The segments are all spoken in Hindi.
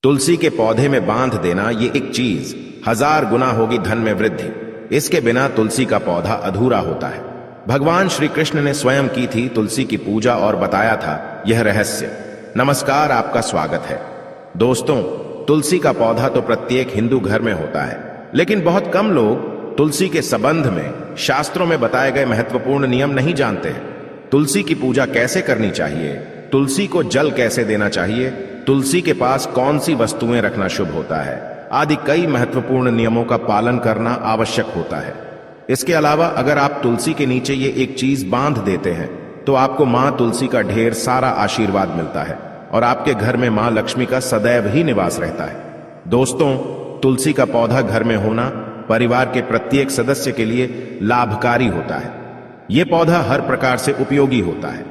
तुलसी के पौधे में बांध देना ये एक चीज 1000 गुना होगी धन में वृद्धि। इसके बिना तुलसी का पौधा अधूरा होता है। भगवान श्री कृष्ण ने स्वयं की थी तुलसी की पूजा और बताया था यह रहस्य। नमस्कार, आपका स्वागत है। दोस्तों, तुलसी का पौधा तो प्रत्येक हिंदू घर में होता है, लेकिन बहुत कम लोग तुलसी के संबंध में शास्त्रों में बताए गए महत्वपूर्ण नियम नहीं जानते हैं। तुलसी की पूजा कैसे करनी चाहिए, तुलसी को जल कैसे देना चाहिए, तुलसी के पास कौन सी वस्तुएं रखना शुभ होता है, आदि कई महत्वपूर्ण नियमों का पालन करना आवश्यक होता है। इसके अलावा अगर आप तुलसी के नीचे ये एक चीज बांध देते हैं तो आपको मां तुलसी का ढेर सारा आशीर्वाद मिलता है और आपके घर में मां लक्ष्मी का सदैव ही निवास रहता है। दोस्तों, तुलसी का पौधा घर में होना परिवार के प्रत्येक सदस्य के लिए लाभकारी होता है। यह पौधा हर प्रकार से उपयोगी होता है।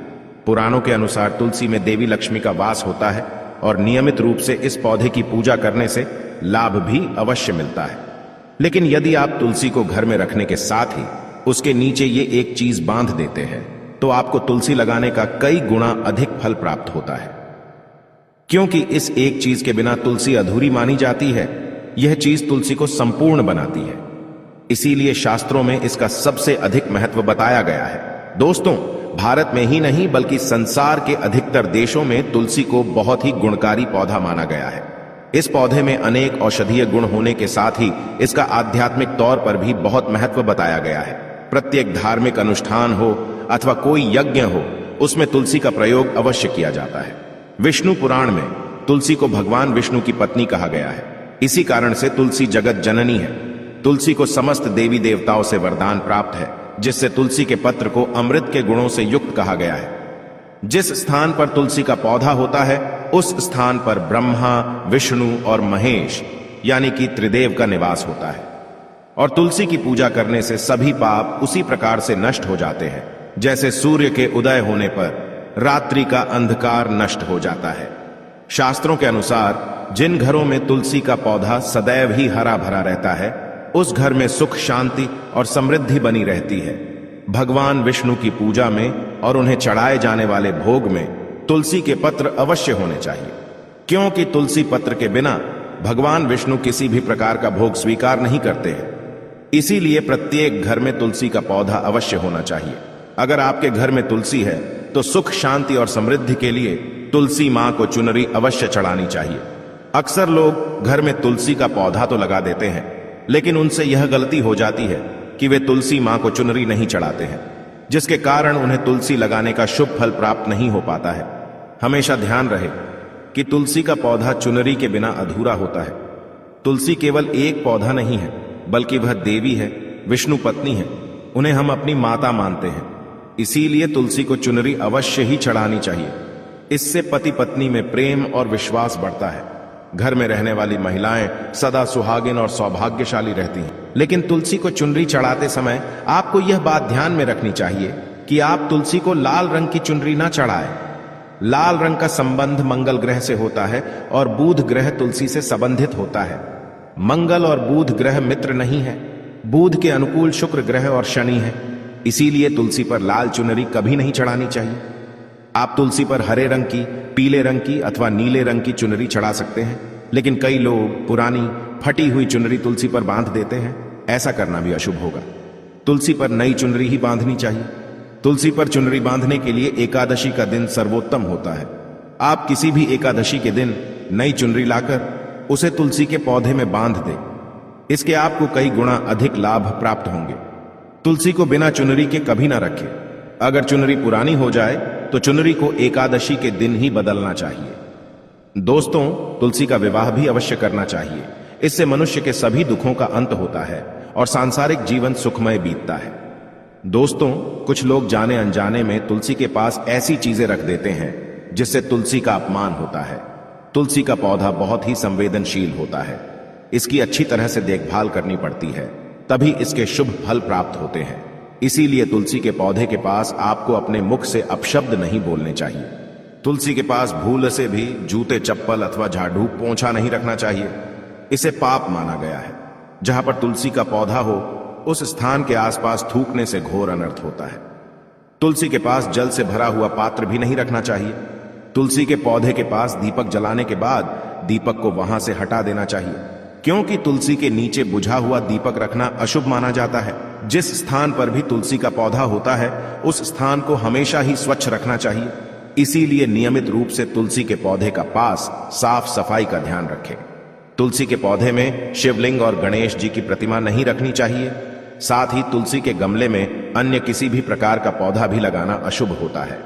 पुराणों के अनुसार तुलसी में देवी लक्ष्मी का वास होता है और नियमित रूप से इस पौधे की पूजा करने से लाभ भी अवश्य मिलता है। लेकिन यदि आप तुलसी को घर में रखने के साथ ही उसके नीचे ये एक चीज बांध देते हैं तो आपको तुलसी लगाने का कई गुना अधिक फल प्राप्त होता है, क्योंकि इस एक चीज के बिना तुलसी अधूरी मानी जाती है। यह चीज तुलसी को संपूर्ण बनाती है, इसीलिए शास्त्रों में इसका सबसे अधिक महत्व बताया गया है। दोस्तों, भारत में ही नहीं बल्कि संसार के अधिकतर देशों में तुलसी को बहुत ही गुणकारी पौधा माना गया है। इस पौधे में अनेक औषधीय गुण होने के साथ ही इसका आध्यात्मिक तौर पर भी बहुत महत्व बताया गया है। प्रत्येक धार्मिक अनुष्ठान हो अथवा कोई यज्ञ हो, उसमें तुलसी का प्रयोग अवश्य किया जाता है। विष्णु पुराण में तुलसी को भगवान विष्णु की पत्नी कहा गया है। इसी कारण से तुलसी जगत जननी है। तुलसी को समस्त देवी देवताओं से वरदान प्राप्त है, जिससे तुलसी के पत्र को अमृत के गुणों से युक्त कहा गया है। जिस स्थान पर तुलसी का पौधा होता है उस स्थान पर ब्रह्मा, विष्णु और महेश यानी कि त्रिदेव का निवास होता है। और तुलसी की पूजा करने से सभी पाप उसी प्रकार से नष्ट हो जाते हैं जैसे सूर्य के उदय होने पर रात्रि का अंधकार नष्ट हो जाता है। शास्त्रों के अनुसार जिन घरों में तुलसी का पौधा सदैव ही हरा भरा रहता है उस घर में सुख, शांति और समृद्धि बनी रहती है। भगवान विष्णु की पूजा में और उन्हें चढ़ाए जाने वाले भोग में तुलसी के पत्र अवश्य होने चाहिए, क्योंकि तुलसी पत्र के बिना भगवान विष्णु किसी भी प्रकार का भोग स्वीकार नहीं करते हैं। इसीलिए प्रत्येक घर में तुलसी का पौधा अवश्य होना चाहिए। अगर आपके घर में तुलसी है तो सुख, शांति और समृद्धि के लिए तुलसी मां को चुनरी अवश्य चढ़ानी चाहिए। अक्सर लोग घर में तुलसी का पौधा तो लगा देते हैं, लेकिन उनसे यह गलती हो जाती है कि वे तुलसी मां को चुनरी नहीं चढ़ाते हैं, जिसके कारण उन्हें तुलसी लगाने का शुभ फल प्राप्त नहीं हो पाता है। हमेशा ध्यान रहे कि तुलसी का पौधा चुनरी के बिना अधूरा होता है। तुलसी केवल एक पौधा नहीं है, बल्कि वह देवी है, विष्णु पत्नी है। उन्हें हम अपनी माता मानते हैं, इसीलिए तुलसी को चुनरी अवश्य ही चढ़ानी चाहिए। इससे पति पत्नी में प्रेम और विश्वास बढ़ता है। घर में रहने वाली महिलाएं सदा सुहागिन और सौभाग्यशाली रहती हैं। लेकिन तुलसी को चुनरी चढ़ाते समय आपको यह बात ध्यान में रखनी चाहिए कि आप तुलसी को लाल रंग की चुनरी ना चढ़ाएं। लाल रंग का संबंध मंगल ग्रह से होता है और बुध ग्रह तुलसी से संबंधित होता है। मंगल और बुध ग्रह मित्र नहीं है। बुध के अनुकूल शुक्र ग्रह और शनि है। इसीलिए तुलसी पर लाल चुनरी कभी नहीं चढ़ानी चाहिए। आप तुलसी पर हरे रंग की, पीले रंग की अथवा नीले रंग की चुनरी चढ़ा सकते हैं, लेकिन कई लोग पुरानी फटी हुई चुनरी तुलसी पर बांध देते हैं। ऐसा करना भी अशुभ होगा। तुलसी पर नई चुनरी ही बांधनी चाहिए। तुलसी पर चुनरी बांधने के लिए एकादशी का दिन सर्वोत्तम होता है। आप किसी भी एकादशी के दिन नई चुनरी लाकर उसे तुलसी के पौधे में बांध दें। इसके आपको कई गुना अधिक लाभ प्राप्त होंगे। तुलसी को बिना चुनरी के कभी ना रखें। अगर चुनरी पुरानी हो जाए तो चुनरी को एकादशी के दिन ही बदलना चाहिए। दोस्तों, तुलसी का विवाह भी अवश्य करना चाहिए। इससे मनुष्य के सभी दुखों का अंत होता है और सांसारिक जीवन सुखमय बीतता है। दोस्तों, कुछ लोग जाने अनजाने में तुलसी के पास ऐसी चीजें रख देते हैं जिससे तुलसी का अपमान होता है। तुलसी का पौधा बहुत ही संवेदनशील होता है। इसकी अच्छी तरह से देखभाल करनी पड़ती है, तभी इसके शुभ फल प्राप्त होते हैं। इसीलिए तुलसी के पौधे के पास आपको अपने मुख से अपशब्द नहीं बोलने चाहिए। तुलसी के पास भूल से भी जूते, चप्पल अथवा झाड़ू, पोंछा नहीं रखना चाहिए। इसे पाप माना गया है। जहां पर तुलसी का पौधा हो उस स्थान के आसपास थूकने से घोर अनर्थ होता है। तुलसी के पास जल से भरा हुआ पात्र भी नहीं रखना चाहिए। तुलसी के पौधे के पास दीपक जलाने के बाद दीपक को वहां से हटा देना चाहिए, क्योंकि तुलसी के नीचे बुझा हुआ दीपक रखना अशुभ माना जाता है। जिस स्थान पर भी तुलसी का पौधा होता है उस स्थान को हमेशा ही स्वच्छ रखना चाहिए। इसीलिए नियमित रूप से तुलसी के पौधे का पास साफ सफाई का ध्यान रखें। तुलसी के पौधे में शिवलिंग और गणेश जी की प्रतिमा नहीं रखनी चाहिए। साथ ही तुलसी के गमले में अन्य किसी भी प्रकार का पौधा भी लगाना अशुभ होता है।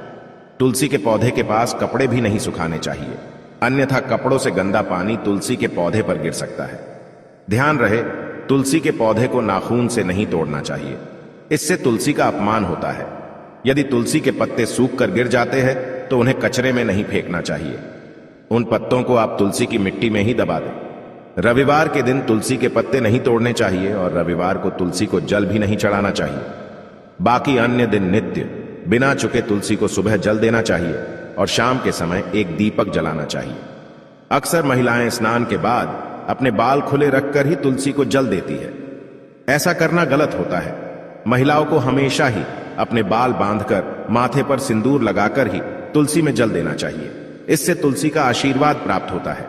तुलसी के पौधे के पास कपड़े भी नहीं सुखाने चाहिए, अन्यथा कपड़ों से गंदा पानी तुलसी के पौधे पर गिर सकता है। ध्यान रहे, तुलसी के पौधे को नाखून से नहीं तोड़ना चाहिए, इससे तुलसी का अपमान होता है। यदि तुलसी के पत्ते सूख कर गिर जाते हैं तो उन्हें कचरे में नहीं फेंकना चाहिए, उन पत्तों को आप तुलसी की मिट्टी में ही दबा दें। रविवार के दिन तुलसी के पत्ते नहीं तोड़ने चाहिए और रविवार को तुलसी को जल भी नहीं चढ़ाना चाहिए। बाकी अन्य दिन नित्य बिना चुके तुलसी को सुबह जल देना चाहिए और शाम के समय एक दीपक जलाना चाहिए। अक्सर महिलाएं स्नान के बाद अपने बाल खुले रखकर ही तुलसी को जल देती है। ऐसा करना गलत होता है। महिलाओं को हमेशा ही अपने बाल बांधकर माथे पर सिंदूर लगाकर ही तुलसी में जल देना चाहिए, इससे तुलसी का आशीर्वाद प्राप्त होता है।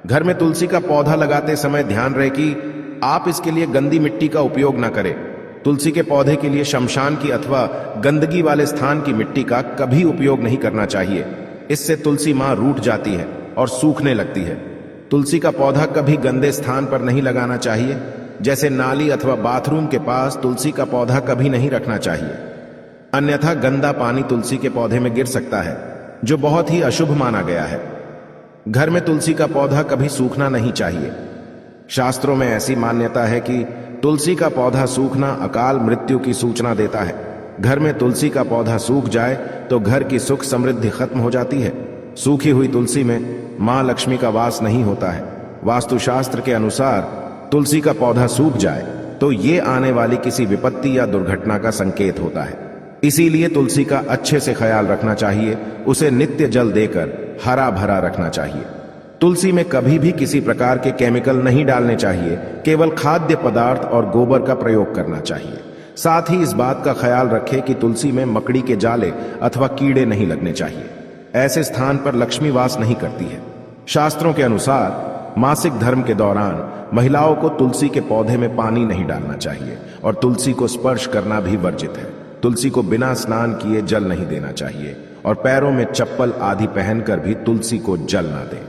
घर में तुलसी का पौधा लगाते समय ध्यान रहे कि आप इसके लिए गंदी मिट्टी का उपयोग न करें। तुलसी के पौधे के लिए शमशान की अथवा गंदगी वाले स्थान की मिट्टी का कभी उपयोग नहीं करना चाहिए, इससे तुलसी मां रूठ जाती है और सूखने लगती है। तुलसी का पौधा कभी गंदे स्थान पर नहीं लगाना चाहिए, जैसे नाली अथवा बाथरूम के पास तुलसी का पौधा कभी नहीं रखना चाहिए, अन्यथा गंदा पानी तुलसी के पौधे में गिर सकता है, जो बहुत ही अशुभ माना गया है। घर में तुलसी का पौधा कभी सूखना नहीं चाहिए। शास्त्रों में ऐसी मान्यता है कि तुलसी का पौधा सूखना अकाल मृत्यु की सूचना देता है। घर में तुलसी का पौधा सूख जाए तो घर की सुख समृद्धि खत्म हो जाती है। सूखी हुई तुलसी में मां लक्ष्मी का वास नहीं होता है। वास्तुशास्त्र के अनुसार तुलसी का पौधा सूख जाए तो ये आने वाली किसी विपत्ति या दुर्घटना का संकेत होता है। इसीलिए तुलसी का अच्छे से ख्याल रखना चाहिए, उसे नित्य जल देकर हरा भरा रखना चाहिए। तुलसी में कभी भी किसी प्रकार के केमिकल नहीं डालने चाहिए, केवल खाद्य पदार्थ और गोबर का प्रयोग करना चाहिए। साथ ही इस बात का ख्याल रखें कि तुलसी में मकड़ी के जाले अथवा कीड़े नहीं लगने चाहिए। ऐसे स्थान पर लक्ष्मी वास नहीं करती है। शास्त्रों के अनुसार मासिक धर्म के दौरान महिलाओं को तुलसी के पौधे में पानी नहीं डालना चाहिए और तुलसी को स्पर्श करना भी वर्जित है। तुलसी को बिना स्नान किए जल नहीं देना चाहिए और पैरों में चप्पल आदि पहनकर भी तुलसी को जल ना दें।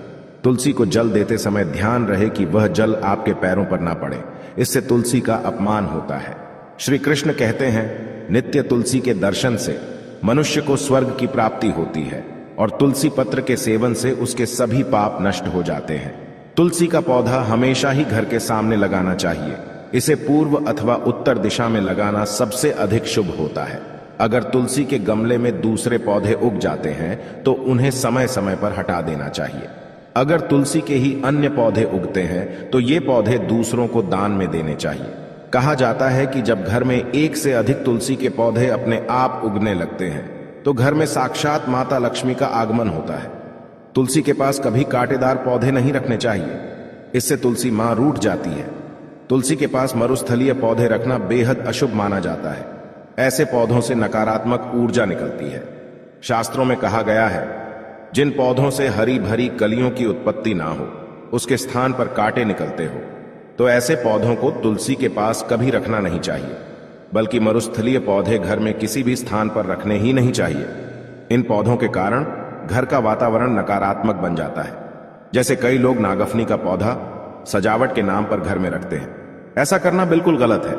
तुलसी को जल देते समय ध्यान रहे कि वह जल आपके पैरों पर ना पड़े, इससे तुलसी का अपमान होता है। श्री कृष्ण कहते हैं, नित्य तुलसी के दर्शन से मनुष्य को स्वर्ग की प्राप्ति होती है और तुलसी पत्र के सेवन से उसके सभी पाप नष्ट हो जाते हैं। तुलसी का पौधा हमेशा ही घर के सामने लगाना चाहिए। इसे पूर्व अथवा उत्तर दिशा में लगाना सबसे अधिक शुभ होता है। अगर तुलसी के गमले में दूसरे पौधे उग जाते हैं तो उन्हें समय समय पर हटा देना चाहिए। अगर तुलसी के ही अन्य पौधे उगते हैं तो ये पौधे दूसरों को दान में देने चाहिए। कहा जाता है कि जब घर में एक से अधिक तुलसी के पौधे अपने आप उगने लगते हैं तो घर में साक्षात माता लक्ष्मी का आगमन होता है। तुलसी के पास कभी कांटेदार पौधे नहीं रखने चाहिए, इससे तुलसी मां रूठ जाती है। तुलसी के पास मरुस्थलीय पौधे रखना बेहद अशुभ माना जाता है। ऐसे पौधों से नकारात्मक ऊर्जा निकलती है। शास्त्रों में कहा गया है, जिन पौधों से हरी भरी कलियों की उत्पत्ति ना हो, उसके स्थान पर कांटे निकलते हो, तो ऐसे पौधों को तुलसी के पास कभी रखना नहीं चाहिए। बल्कि मरुस्थलीय पौधे घर में किसी भी स्थान पर रखने ही नहीं चाहिए। इन पौधों के कारण घर का वातावरण नकारात्मक बन जाता है। जैसे कई लोग नागफनी का पौधा सजावट के नाम पर घर में रखते हैं। ऐसा करना बिल्कुल गलत है।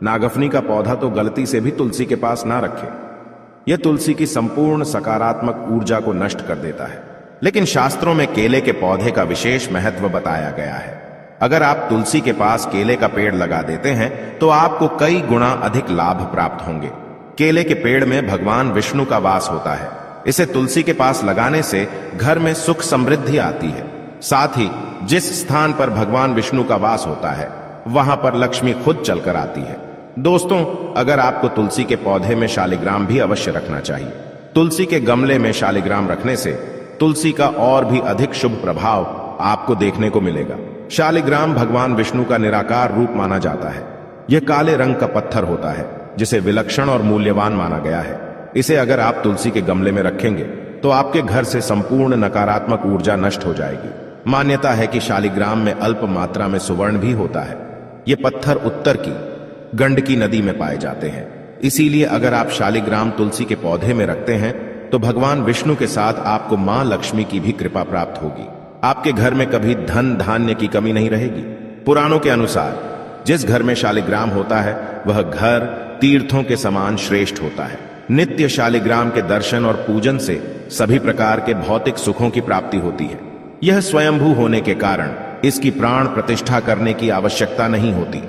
नागफनी का पौधा तो गलती से भी तुलसी के पास ना रखें। यह तुलसी की संपूर्ण सकारात्मक ऊर्जा को नष्ट कर देता है। लेकिन शास्त्रों में केले के पौधे का विशेष महत्व बताया गया है। अगर आप तुलसी के पास केले का पेड़ लगा देते हैं तो आपको कई गुना अधिक लाभ प्राप्त होंगे। केले के पेड़ में भगवान विष्णु का वास होता है। इसे तुलसी के पास लगाने से घर में सुख समृद्धि आती है। साथ ही जिस स्थान पर भगवान विष्णु का वास होता है वहां पर लक्ष्मी खुद चलकर आती है। दोस्तों, अगर आपको तुलसी के पौधे में शालिग्राम भी अवश्य रखना चाहिए। तुलसी के गमले में शालिग्राम रखने से तुलसी का और भी अधिक शुभ प्रभाव आपको देखने को मिलेगा। शालिग्राम भगवान विष्णु का निराकार रूप माना जाता है। यह काले रंग का पत्थर होता है जिसे विलक्षण और मूल्यवान माना गया है। इसे अगर आप तुलसी के गमले में रखेंगे तो आपके घर से संपूर्ण नकारात्मक ऊर्जा नष्ट हो जाएगी। मान्यता है कि शालिग्राम में अल्प मात्रा में सुवर्ण भी होता है। ये पत्थर उत्तर की गंडकी नदी में पाए जाते हैं। इसीलिए अगर आप शालिग्राम तुलसी के पौधे में रखते हैं तो भगवान विष्णु के साथ आपको मां लक्ष्मी की भी कृपा प्राप्त होगी। आपके घर में कभी धन धान्य की कमी नहीं रहेगी। पुराणों के अनुसार जिस घर में शालिग्राम होता है वह घर तीर्थों के समान श्रेष्ठ होता है। नित्य शालिग्राम के दर्शन और पूजन से सभी प्रकार के भौतिक सुखों की प्राप्ति होती है। यह स्वयंभू होने के कारण इसकी प्राण प्रतिष्ठा करने की आवश्यकता नहीं होती।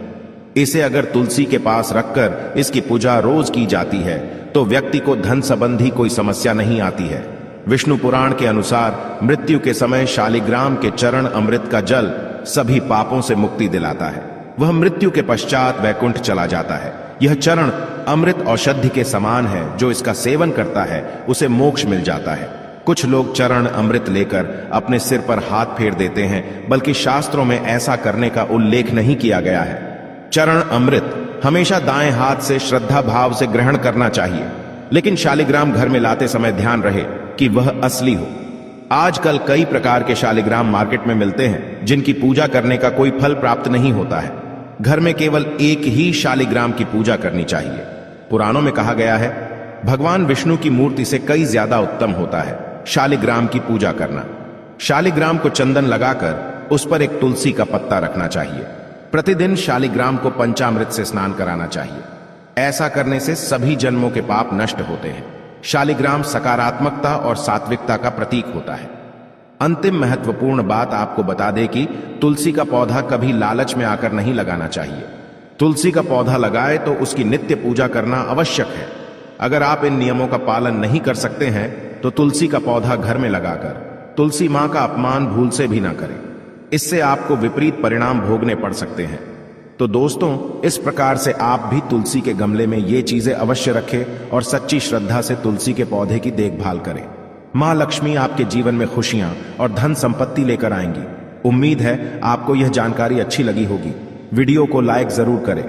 इसे अगर तुलसी के पास रखकर इसकी पूजा रोज की जाती है तो व्यक्ति को धन संबंधी कोई समस्या नहीं आती है। विष्णु पुराण के अनुसार मृत्यु के समय शालिग्राम के चरण अमृत का जल सभी पापों से मुक्ति दिलाता है। वह मृत्यु के पश्चात वैकुंठ चला जाता है। यह चरण अमृत औषधि के समान है। जो इसका सेवन करता है उसे मोक्ष मिल जाता है। कुछ लोग चरण अमृत लेकर अपने सिर पर हाथ फेर देते हैं, बल्कि शास्त्रों में ऐसा करने का उल्लेख नहीं किया गया है। चरण अमृत हमेशा दाएं हाथ से श्रद्धा भाव से ग्रहण करना चाहिए, लेकिन शालिग्राम घर में लाते समय ध्यान रहे कि वह असली हो। आजकल कई प्रकार के शालिग्राम मार्केट में मिलते हैं जिनकी पूजा करने का कोई फल प्राप्त नहीं होता है। घर में केवल एक ही शालिग्राम की पूजा करनी चाहिए। पुराणों में कहा गया है भगवान विष्णु की मूर्ति से कई ज्यादा उत्तम होता है शालिग्राम की पूजा करना। शालिग्राम को चंदन लगाकर उस पर एक तुलसी का पत्ता रखना चाहिए। प्रतिदिन शालिग्राम को पंचामृत से स्नान कराना चाहिए। ऐसा करने से सभी जन्मों के पाप नष्ट होते हैं। शालिग्राम सकारात्मकता और सात्विकता का प्रतीक होता है। अंतिम महत्वपूर्ण बात आपको बता दें कि तुलसी का पौधा कभी लालच में आकर नहीं लगाना चाहिए। तुलसी का पौधा लगाए तो उसकी नित्य पूजा करना आवश्यक है। अगर आप इन नियमों का पालन नहीं कर सकते हैं तो तुलसी का पौधा घर में लगाकर तुलसी मां का अपमान भूल से भी ना करें। इससे आपको विपरीत परिणाम भोगने पड़ सकते हैं। तो दोस्तों, इस प्रकार से आप भी तुलसी के गमले में ये चीजें अवश्य रखें और सच्ची श्रद्धा से तुलसी के पौधे की देखभाल करें। मां लक्ष्मी आपके जीवन में खुशियां और धन संपत्ति लेकर आएंगी। उम्मीद है आपको यह जानकारी अच्छी लगी होगी। वीडियो को लाइक जरूर करें,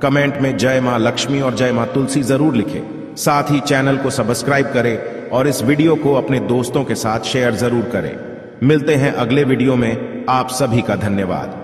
कमेंट में जय मां लक्ष्मी और जय मां तुलसी जरूर लिखें। साथ ही चैनल को सब्सक्राइब करें और इस वीडियो को अपने दोस्तों के साथ शेयर जरूर करें। मिलते हैं अगले वीडियो में। आप सभी का धन्यवाद।